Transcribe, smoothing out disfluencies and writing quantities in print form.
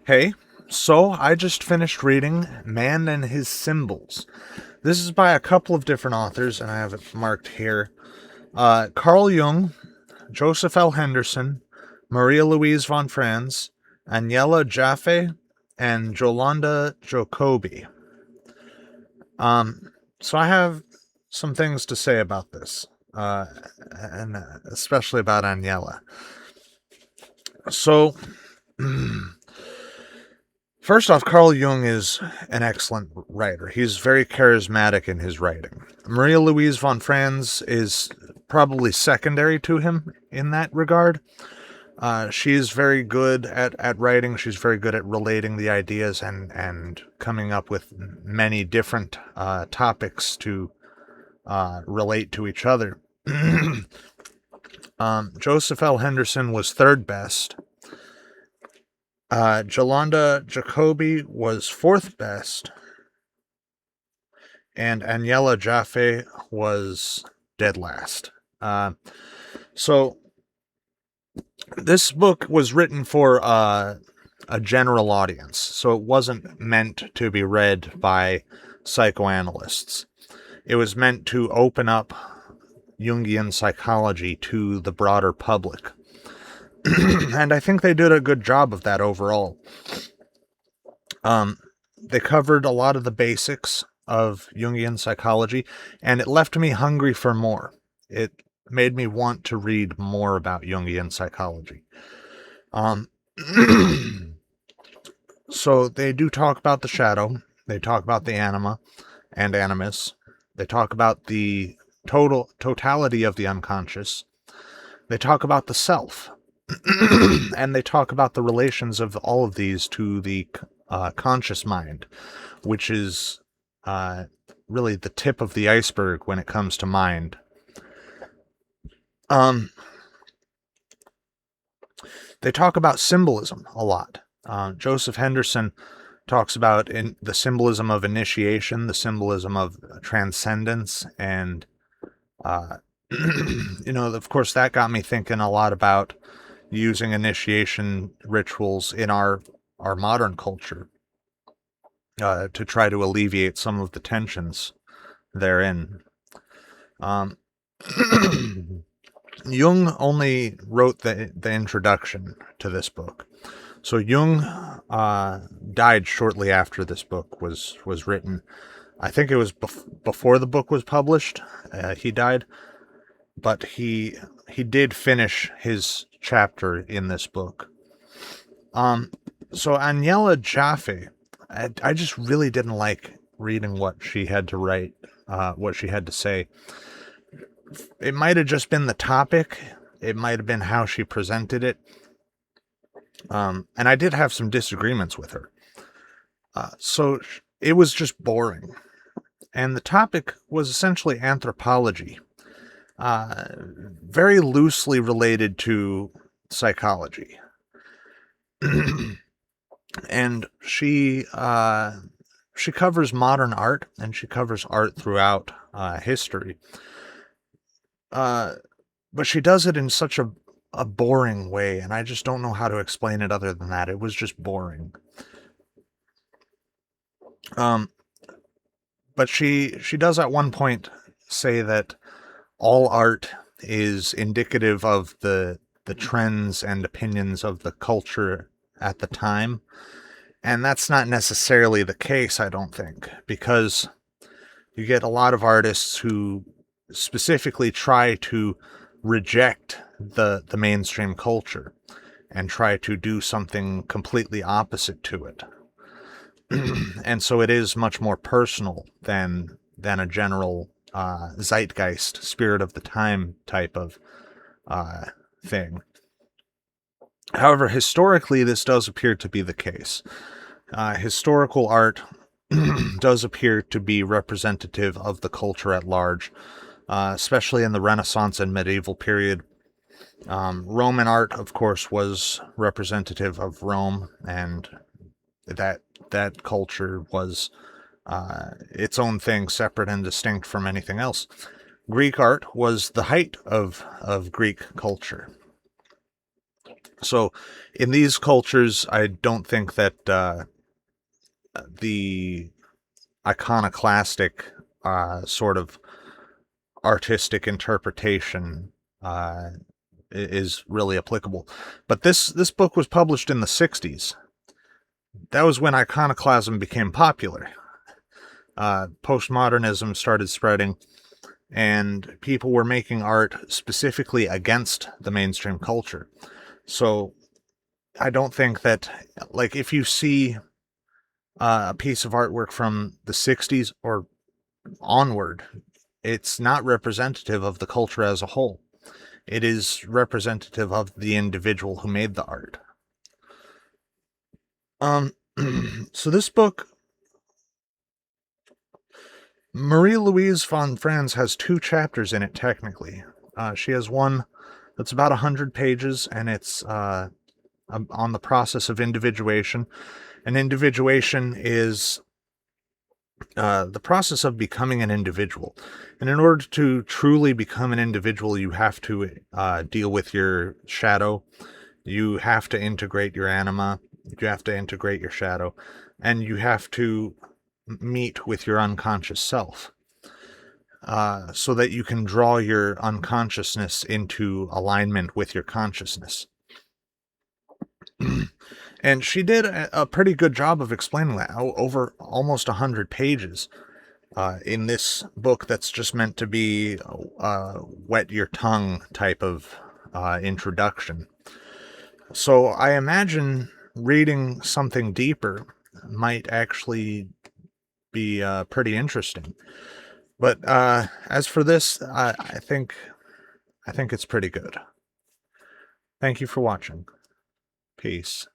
Hey, so I just finished reading Man and His Symbols. This is by a couple of different authors, and I have it marked here. Carl Jung, Joseph L. Henderson, Maria Louise von Franz, Agnella Jaffe, and Jolanda Jacobi. So I have some things to say about this, and especially about Agnella. So, first off, Carl Jung is an excellent writer. He's very charismatic in his writing. Maria Louise von Franz is probably secondary to him in that regard. She's very good at writing. She's very good at relating the ideas and coming up with many different topics to relate to each other. Joseph L. Henderson was third best. Jolanda Jacobi was fourth best, and Agnella Jaffe was dead last. So this book was written for a general audience, so it wasn't meant to be read by psychoanalysts. It was meant to open up Jungian psychology to the broader public. And I think they did a good job of that overall. They covered a lot of the basics of Jungian psychology, and it left me hungry for more. It made me want to read more about Jungian psychology. So they do talk about the shadow. They talk about the anima and animus. They talk about the totality of the unconscious. They talk about the self. And they talk about the relations of all of these to the conscious mind, which is really the tip of the iceberg when it comes to mind. They talk about symbolism a lot. Joseph Henderson talks about the symbolism of initiation, the symbolism of transcendence, and of course, that got me thinking a lot about using initiation rituals in our modern culture to try to alleviate some of the tensions therein. Jung only wrote the introduction to this book. So Jung died shortly after this book was written. I think it was before the book was published. He died, but he did finish his chapter in this book. So Agnella Jaffe, I just really didn't like reading what she had to write, what she had to say. It might have just been the topic. It might have been how she presented it. And I did have some disagreements with her. So it was just boring. And the topic was essentially anthropology, very loosely related to psychology. And she covers modern art, and she covers art throughout history. But she does it in such a boring way, and I just don't know how to explain it other than that. It was just boring. But she does at one point say that all art is indicative of the trends and opinions of the culture at the time. And that's not necessarily the case, I don't think, because you get a lot of artists who specifically try to reject the mainstream culture and try to do something completely opposite to it. And so it is much more personal than a general zeitgeist, spirit of the time type of thing. However, historically, this does appear to be the case. Historical art does appear to be representative of the culture at large, especially in the Renaissance and medieval period. Roman art, of course, was representative of Rome, and that culture was its own thing, separate and distinct from anything else. Greek art was the height of Greek culture. So in these cultures, I don't think that the iconoclastic sort of artistic interpretation is really applicable. But this book was published in the 60s. That was when iconoclasm became popular. Postmodernism started spreading, and people were making art specifically against the mainstream culture. So I don't think that, like, if you see a piece of artwork from the 60s or onward, it's not representative of the culture as a whole. It is representative of the individual who made the art. So this book, Marie Louise von Franz, has 2 chapters in it, technically. She has one that's about 100 pages, and it's on the process of individuation. And individuation is the process of becoming an individual. And in order to truly become an individual, you have to deal with your shadow. You have to integrate your anima. You have to integrate your shadow. And you have to meet with your unconscious self. So that you can draw your unconsciousness into alignment with your consciousness. And she did a pretty good job of explaining that over almost 100 pages in this book that's just meant to be wet your tongue type of introduction. So I imagine reading something deeper might actually be pretty interesting. But as for this, I think it's pretty good. Thank you for watching. Peace.